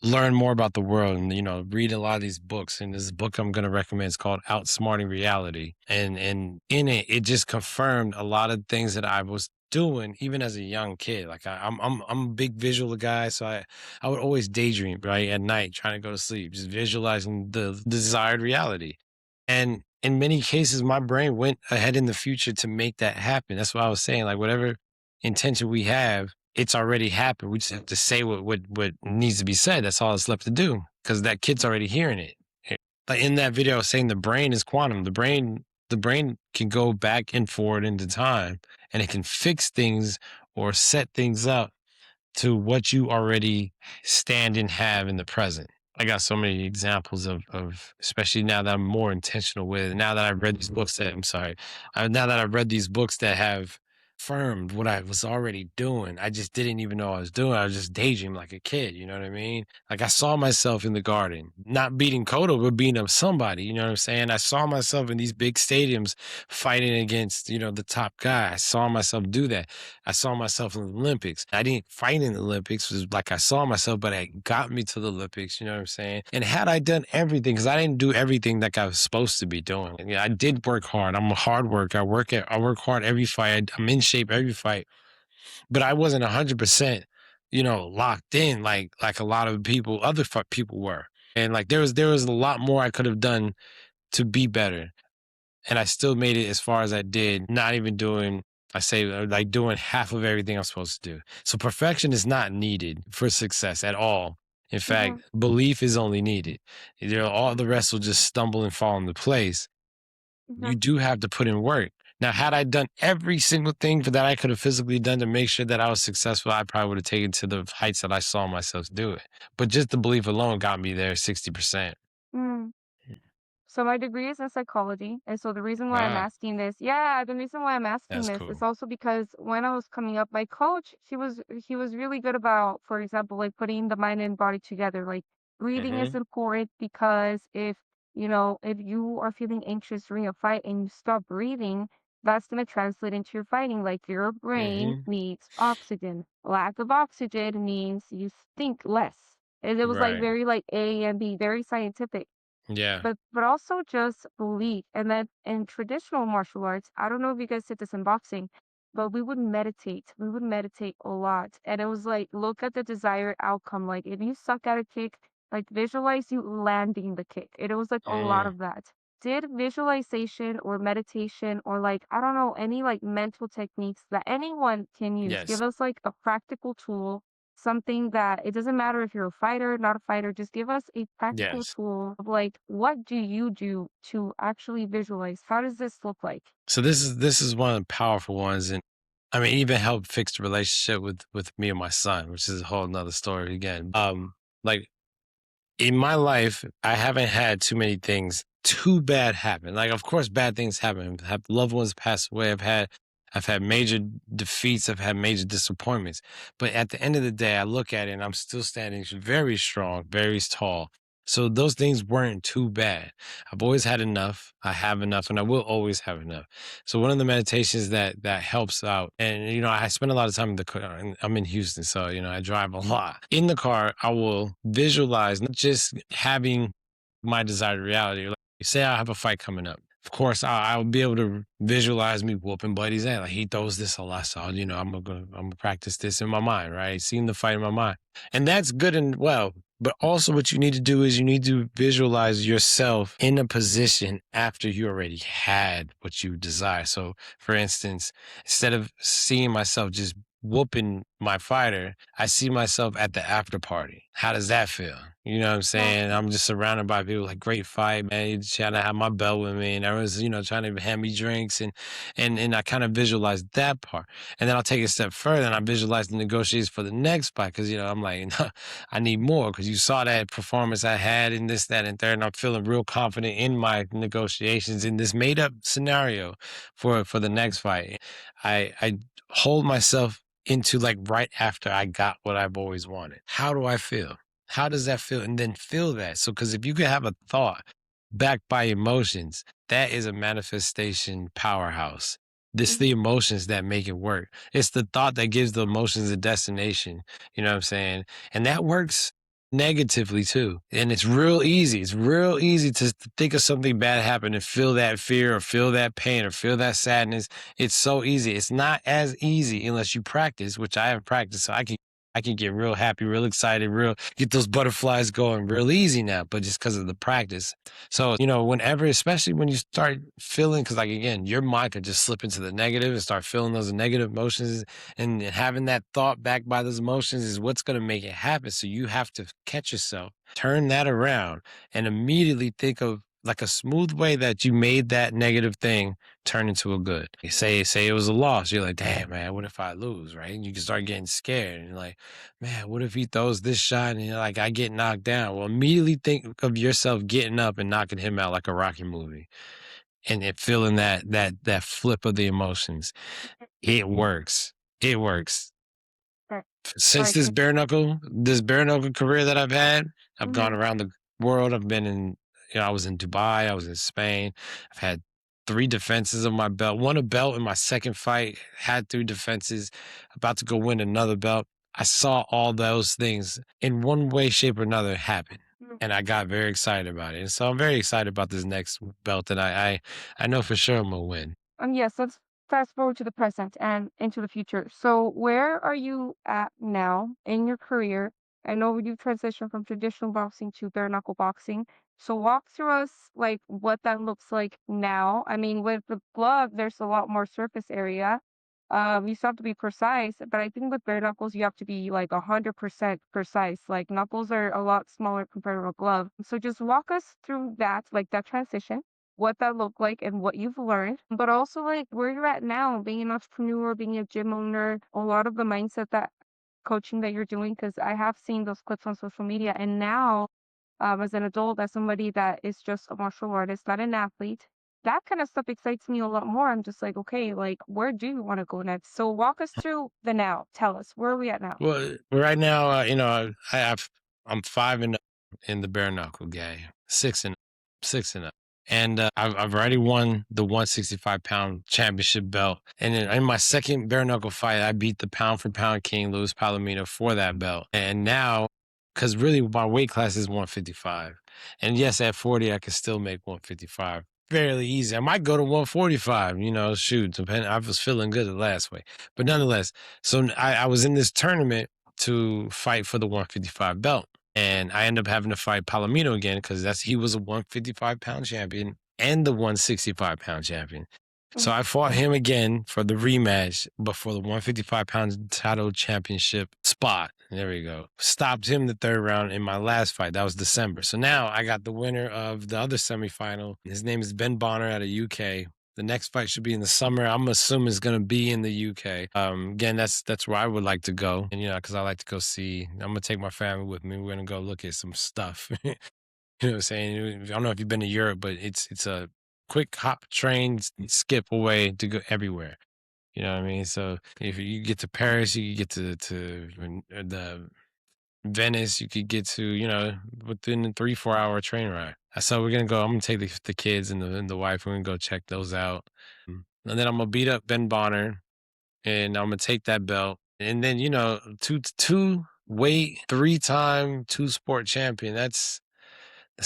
learn more about the world and read a lot of these books, and this book I'm going to recommend is called Outsmarting Reality, and in it just confirmed a lot of things that I was doing even as a young kid. Like I'm a big visual guy, so I would always daydream right at night trying to go to sleep, just visualizing the desired reality. And in many cases my brain went ahead in the future to make that happen. That's what I was saying, like whatever intention we have, it's already happened. We just have to say what needs to be said. That's all it's left to do because that kid's already hearing it. Like in that video, I was saying the brain is quantum. The brain can go back and forward into time, and it can fix things or set things up to what you already stand and have in the present. I got so many examples of especially now that I'm more intentional with, now that I've read these books that I'm sorry, now that I've read these books that have affirmed what I was already doing. I just didn't even know I was doing. I was just daydreaming like a kid. You know what I mean? Like I saw myself in the garden, not beating Kodo, but beating up somebody. You know what I'm saying? I saw myself in these big stadiums fighting against, the top guy. I saw myself do that. I saw myself in the Olympics. I didn't fight in the Olympics. It was like I saw myself, but it got me to the Olympics. You know what I'm saying? And had I done everything, because I didn't do everything like I was supposed to be doing. And, I did work hard. I'm a hard worker. I work hard every fight. I'm in shape every fight, but I wasn't 100%, locked in like a lot of people, people were. And like there was a lot more I could have done to be better, and I still made it as far as I did, not even doing, I say, like doing half of everything I'm supposed to do. So perfection is not needed for success at all. In Hmm. fact, belief is only needed. All the rest will just stumble and fall into place. You Hmm. do have to put in work. Now, had I done every single thing that I could have physically done to make sure that I was successful, I probably would have taken to the heights that I saw myself do it. But just the belief alone got me there 60%. Mm. So my degree is in psychology, and so the reason why I'm Ah, asking this, yeah, the reason why I'm asking that's this is cool. also because when I was coming up, my coach, he was really good about, for example, like putting the mind and body together. Like breathing is Mhm, important because if you know if you are feeling anxious during a fight and you stop breathing, that's going to translate into your fighting. Like your brain mhm. needs oxygen. Lack of oxygen means you think less. And it was like Right. very like A and B, very scientific. Yeah. But also just belief. And then in traditional martial arts, I don't know if you guys did this in boxing, but we would meditate. We would meditate a lot. And it was like, look at the desired outcome. Like if you suck at a kick, like visualize you landing the kick. And it was like a lot Mm, of that. Did visualization or meditation or like, I don't know, any like mental techniques that anyone can use. Give yes. us like a practical tool, something that it doesn't matter if you're a fighter, not a fighter, just give us a practical Yes. tool of like, what do you do to actually visualize? How does this look like? So this is one of the powerful ones, and I mean, it even helped fix the relationship with me and my son, which is a whole nother story again. Like in my life, I haven't had too many things too bad happen. Like, of course, bad things happen. Have loved ones pass away. I've had major defeats. I've had major disappointments. But at the end of the day, I look at it and I'm still standing very strong, very tall. So those things weren't too bad. I've always had enough. I have enough, and I will always have enough. So one of the meditations that helps out, and I spend a lot of time in the car. And I'm in Houston, so I drive a lot. In the car, I will visualize not just having my desired reality. Like, say I have a fight coming up. Of course, I'll be able to visualize me whooping Buddy's ass. Like he throws this a lot, so I'm gonna practice this in my mind, right? Seeing the fight in my mind, and that's good and well. But also, what you need to do is you need to visualize yourself in a position after you already had what you desire. So, for instance, instead of seeing myself just whooping my fighter, I see myself at the after party. How does that feel? You know what I'm saying? Exactly. I'm just surrounded by people like great fight, man. You trying to have my belt with me, and everyone's trying to hand me drinks, and I kind of visualize that part, and then I'll take it a step further, and I visualize the negotiations for the next fight because I'm like, I need more because you saw that performance I had in this, that, and third, and I'm feeling real confident in my negotiations in this made up scenario for the next fight. I hold myself into like right after I got what I've always wanted. How do I feel? How does that feel? And then feel that. So, because if you could have a thought backed by emotions, that is a manifestation powerhouse. This the Mhm. emotions that make it work. It's the thought that gives the emotions a destination. You know what I'm saying? And that works negatively too. And it's real easy. It's real easy to think of something bad happen and feel that fear or feel that pain or feel that sadness. It's so easy. It's not as easy unless you practice, which I have practiced. So I can get real happy, real excited, real get those butterflies going real easy now, but just because of the practice. So, whenever, especially when you start feeling, because like again, your mind could just slip into the negative and start feeling those negative emotions, and having that thought backed by those emotions is what's going to make it happen. So you have to catch yourself, turn that around, and immediately think of like a smooth way that you made that negative thing turn into a good. You say it was a loss. You're like, damn man, what if I lose? Right? And you can start getting scared. And you're like, man, what if he throws this shot and you're like I get knocked down? Well, immediately think of yourself getting up and knocking him out like a Rocky movie. And feeling that flip of the emotions. It works. It works. Right. Since Right. this bare knuckle career that I've had, I've gone Mm-hmm. around the world. I've been in, I was in Dubai, I was in Spain. I've had three defenses of my belt. Won a belt in my second fight, had three defenses, about to go win another belt. I saw all those things in one way, shape, or another happen. And I got very excited about it. And so I'm very excited about this next belt that I know for sure I'm gonna win. Yes, let's fast forward to the present and into the future. So, where are you at now in your career? I know you transitioned from traditional boxing to bare knuckle boxing. So, walk through us like what that looks like now. I mean, with the glove, there's a lot more surface area. You still have to be precise, but I think with bare knuckles, you have to be like 100% precise. Like knuckles are a lot smaller compared to a glove. So, just walk us through that, like that transition, what that looked like and what you've learned, but also like where you're at now, being an entrepreneur, being a gym owner, a lot of the mindset that coaching that you're doing, because I have seen those clips on social media. And now as an adult, as somebody that is just a martial artist, not an athlete. That kind of stuff excites me a lot more. I'm just like, okay, like, where do you want to go next? So walk us through the now. Tell us, where are we at now? Well, right now, I'm 5-0 in the bare knuckle game, 6-0, and I've already won the 165-pound championship belt. And in my second bare knuckle fight, I beat the pound for pound king, Luis Palomino, for that belt. And now, because really my weight class is 155, and yes, at 40, I can still make 155 fairly easy. I might go to 145. Shoot, depending. I was feeling good the last way, but nonetheless. So I was in this tournament to fight for the 155 belt. And I ended up having to fight Palomino again because he was a 155-pound champion and the 165-pound champion. So Mhm. I fought him again for the rematch, but for the 155-pound title championship spot. There we go. Stopped him the third round in my last fight. That was December. So now I got the winner of the other semifinal. His name is Ben Bonner out of UK. The next fight should be in the summer. I'm assuming it's going to be in the UK. Again, that's where I would like to go, and because I like to go see. I'm gonna take my family with me. We're gonna go look at some stuff. You know what I'm saying? I don't know if you've been to Europe, but it's a quick hop train skip away to go everywhere. You know what I mean? So if you get to Paris, you could get to the Venice, you could get to, within a 3-4 hour train ride. So we're gonna go. I'm gonna take the kids and the wife. We're gonna go check those out. And then I'm gonna beat up Ben Bonner, and I'm gonna take that belt. And then two weight, 3-time two-sport champion. That's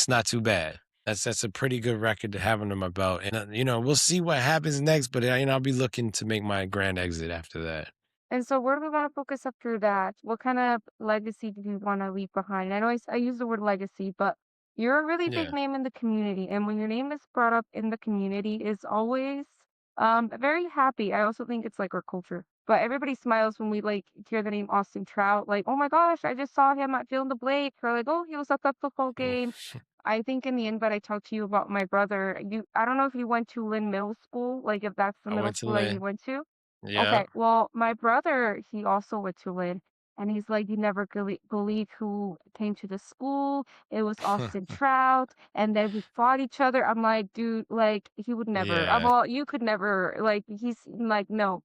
not too bad. That's a pretty good record to have under my belt. And we'll see what happens next. But I'll be looking to make my grand exit after that. And so where do we want to focus after that? What kind of legacy do you want to leave behind? I know I use the word legacy, but you're a really big Yeah. name in the community. And when your name is brought up in the community, is always very happy. I also think it's like our culture. But everybody smiles when we like hear the name Austin Trout, like, oh my gosh, I just saw him at Field in the Blake, or like, oh, he was at that football Mm. game. I think in the invite I talked to you about my brother. I don't know if you went to Lynn Middle School, like if that's the I middle went to school that you Lynn. went to. Yeah. Okay, well, my brother, he also went to Lynn, and he's like, "You never believe who came to the school. It was Austin Trout, and then we fought each other." I'm like, "Dude, like he would never. Yeah. Well, you could never. Like he's like no."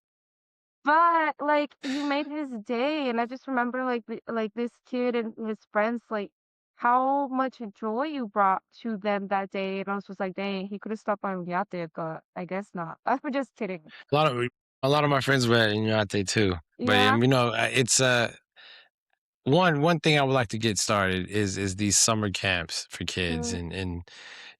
But like you made his day, and I just remember like like this kid and his friends, like how much joy you brought to them that day, and I was just like, "Dang, he could have stopped by Yate, but I guess not." I'm just kidding. A lot of a lot of my friends were in Yate too. But Yeah. it's one thing I would like to get started is these summer camps for kids, Mm,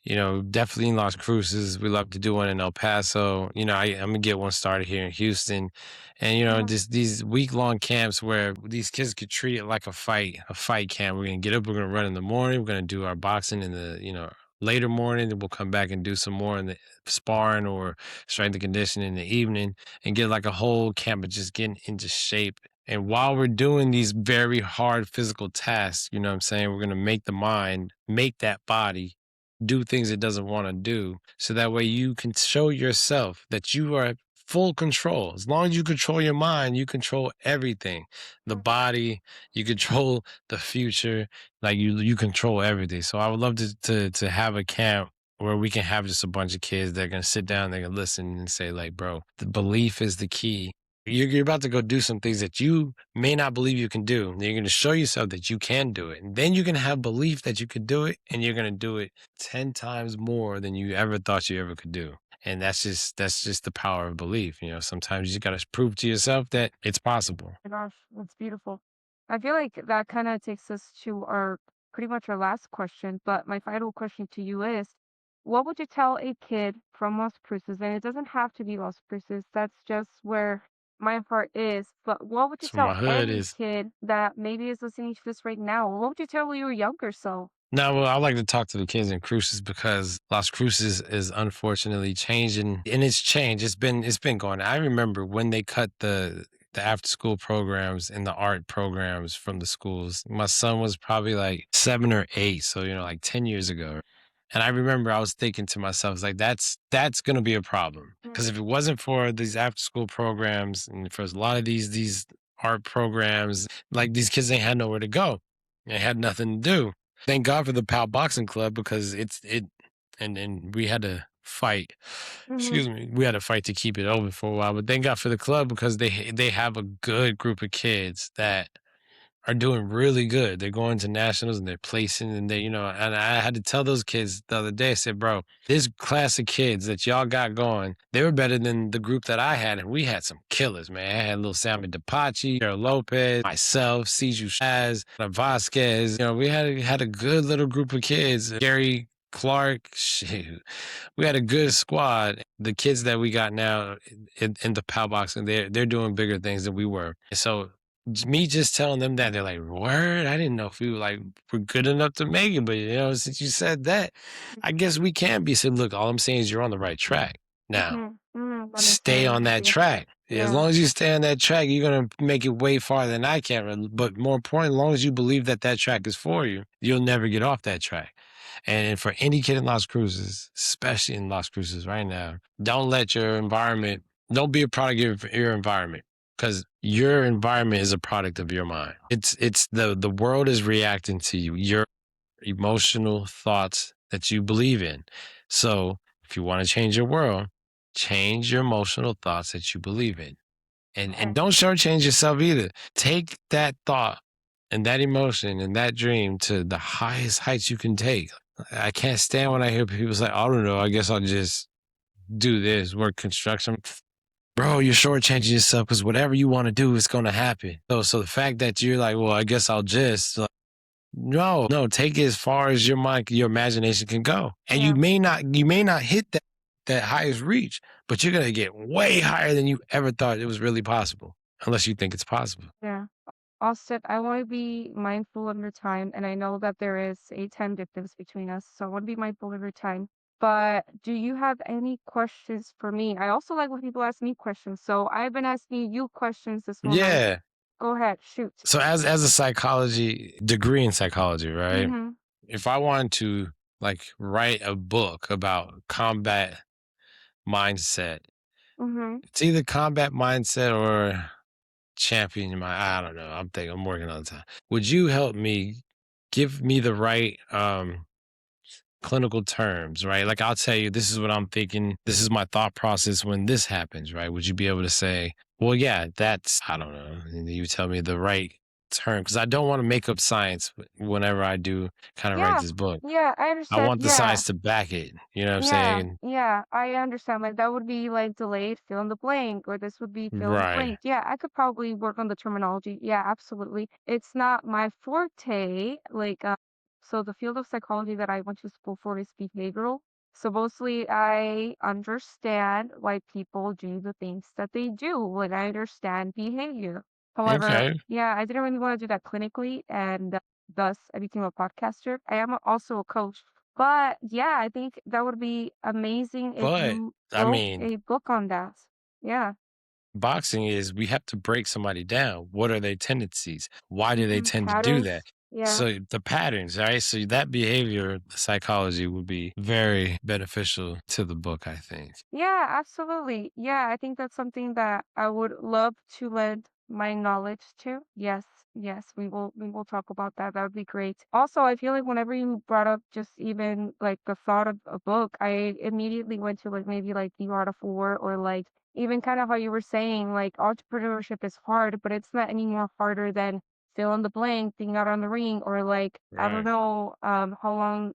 and definitely in Las Cruces. We love to do one in El Paso. I'm gonna get one started here in Houston, and mhm, just these week-long camps where these kids could treat it like a fight camp. We're gonna get up, we're gonna run in the morning, we're gonna do our boxing in the later morning, then we'll come back and do some more in the sparring or strength and conditioning in the evening, and get like a whole camp of just getting into shape. And while we're doing these very hard physical tasks, you know what I'm saying, we're going to make the mind, make that body do things it doesn't want to do. So that way you can show yourself that you are full control. As long as you control your mind, you control everything. The mhm. body, you control the future, like you control everything. So I would love to have a camp where we can have just a bunch of kids that are gonna sit down, they're gonna listen and say, like, bro, the belief is the key. You're about to go do some things that you may not believe you can do. You're going to show yourself that you can do it. And then you're going to have belief that you could do it, and you're going to do it 10 times more than you ever thought you ever could do. And that's just the power of belief. Sometimes you just got to prove to yourself that it's possible. My gosh, that's beautiful. I feel like that kind of takes us to our pretty much our last question, but my final question to you is, what would you tell a kid from Las Cruces? And it doesn't have to be Las Cruces, that's just where my heart is. But what would you So tell my hood any is kid that maybe is listening to this right now? What would you tell your younger self? No, well, I like to talk to the kids in Cruces because Las Cruces is unfortunately changing, and it's changed. It's been going. I remember when they cut the after school programs and the art programs from the schools. My son was probably like 7 or 8, so like 10 years ago. And I remember I was thinking to myself, it's like that's going to be a problem because if it wasn't for these after school programs and for a lot of these art programs, like these kids ain't had nowhere to go, they had nothing to do. Thank God for the PAL Boxing Club because and we had to fight. Mhm. Excuse me, we had to fight to keep it open for a while. But thank God for the club because they have a good group of kids that are doing really good. They're going to nationals and they're placing and they, and I had to tell those kids the other day, I said, bro, this class of kids that y'all got going, they were better than the group that I had. And we had some killers, man. I had little Sammy DePachi, Daryl Lopez, myself, Ciju Shaz, Vasquez. We had a good little group of kids. Gary Clark, shoot. We had a good squad. The kids that we got now in the PAL boxing, they're doing bigger things than we were. So me just telling them that they're like, "Word, I didn't know if we were good enough to make it." But since you said that, I guess we can be. Said, look, all I'm saying is you're on the right track. Now, Mhm. Mhm. stay on that Understandably. track. As Yeah. long as you stay on that track, you're gonna make it way farther than I can. But more important, as long as you believe that that track is for you, you'll never get off that track. And for any kid in Las Cruces, especially in Las Cruces right now, don't let your environment, don't be a product of your environment because your environment is a product of your mind. It's the world is reacting to you, your emotional thoughts that you believe in. So if you want to change your world, change your emotional thoughts that you believe in. And Okay. don't shortchange yourself either. Take that thought and that emotion and that dream to the highest heights you can take. I can't stand when I hear people say, I don't know, I guess I'll just do this, work construction. Bro, you're shortchanging yourself because whatever you want to do is going to happen. So the fact that you're like, well, I guess I'll just no, take it as far as your imagination can go. And Yeah. you may not hit that highest reach, but you're gonna get way higher than you ever thought it was really possible, unless you think it's possible. Yeah. Austin, I want to be mindful of your time, and I know that there is a time difference between us, so I want to be mindful of your time. But do you have any questions for me? I also like when people ask me questions, so I've been asking you questions this whole night. Yeah. Go ahead, shoot. So as a psychology degree in psychology, right? Mm-hmm. If I wanted to like write a book about combat mindset, Mm-hmm. it's either combat mindset or champion my I don't know. I'm working on the time. Would you help me give me the right clinical terms, right? Like I'll tell you, this is what I'm thinking. This is my thought process when this happens, right? Would you be able to say, well, yeah, that's I don't know. And you tell me the right term because I don't want to make up science whenever I do kind of write Yeah. this book. Yeah, I I understand. want the Yeah. science to back it. You know what I'm Yeah, saying? yeah, I understand. Like that would be like delayed fill in the blank, or this would be fill in the Right. blank. Yeah, I could probably work on the terminology. Yeah, absolutely. It's not my forte. So the field of psychology that I went to school for is behavioral. So mostly I understand why people do the things that they do when I understand behavior. However, Okay. yeah, I didn't really want to do that clinically, and thus I became a podcaster. I am also a coach, but yeah, I think that would be amazing if But you I wrote mean, a book on that. Yeah. boxing is we have to break somebody down. What are their tendencies? Why do they tend to do that? Patterns. Yeah. So the patterns, right? So that behavior psychology would be very beneficial to the book, I think. Yeah, absolutely. Yeah, I think that's something that I would love to lend my knowledge to. Yes, yes, we will talk about that. That would be great. Also, I feel like whenever you brought up just even like the thought of a book, I immediately went to like maybe like The Art of War, or like even kind of how you were saying like entrepreneurship is hard, but it's not any more harder than fill in the blank, being out on the ring, or like I don't Right. know how long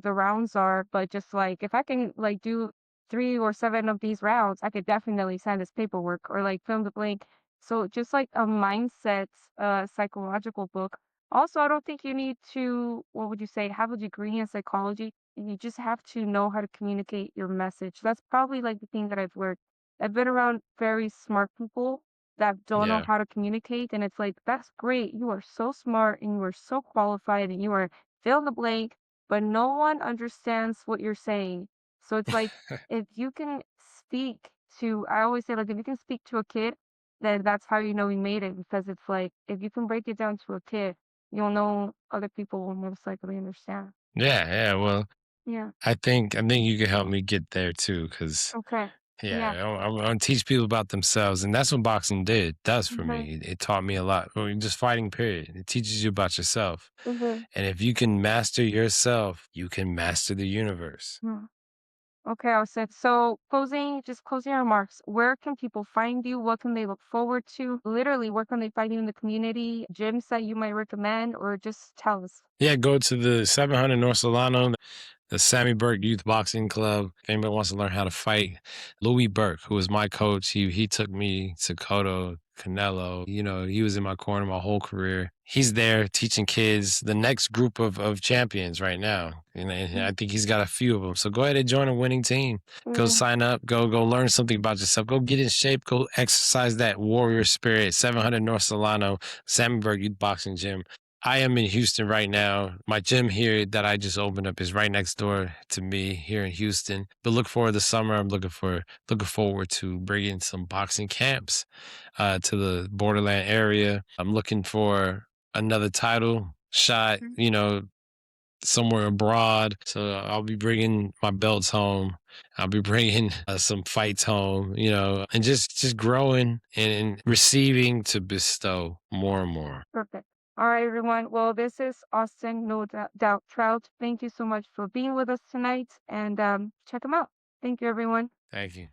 the rounds are, but just like if I can like do 3 or 7 of these rounds, I could definitely sign this paperwork or like fill in the blank. So just like a mindset, psychological book. Also, I don't think you need to, what would you say, have a degree in psychology. You just have to know how to communicate your message. That's probably like the thing that I've learned. I've been around very smart people that don't know Yeah. how to communicate, and it's like, that's great. You are so smart and you are so qualified and you are fill in the blank, but no one understands what you're saying. So it's like, if you can speak I always say, like, if you can speak to a kid, then that's how you know you made it, because it's like, if you can break it down to a kid, you'll know other people will most likely understand. Yeah, yeah. Well, Yeah. I think you can help me get there too, because Okay. Yeah. Yeah, I'm gonna teach people about themselves, and that's what boxing does for Mhm. me. It taught me a lot. I mean, just fighting, period. It teaches you about yourself, Mhm. and if you can master yourself, you can master the universe. Mm. Okay, Austin. So closing remarks. Where can people find you? What can they look forward to? Literally, where can they find you in the community? Gyms that you might recommend, or just tell us. Yeah, go to the 700 North Solano, the Sammy Burke Youth Boxing Club. If anybody wants to learn how to fight, Louis Burke, who was my coach, he took me to Cotto, Canelo. You know, he was in my corner my whole career. He's there teaching kids the next group of champions right now. And I Mm, think he's got a few of them. So go ahead and join a winning team. Go mm, sign up. Go learn something about yourself. Go get in shape. Go exercise that warrior spirit. 700 North Solano, Sammy Burke Youth Boxing Gym. I am in Houston right now. My gym here that I just opened up is right next door to me here in Houston. But look for the summer. I'm looking forward to bringing some boxing camps to the borderland area. I'm looking for another title shot, mm. you know, somewhere abroad. So I'll be bringing my belts home. I'll be bringing some fights home, you know, and just growing and receiving to bestow more and more. Perfect. All right, everyone. Well, this is Austin, no doubt Trout. Thank you so much for being with us tonight, and check them out. Thank you, everyone. Thank you.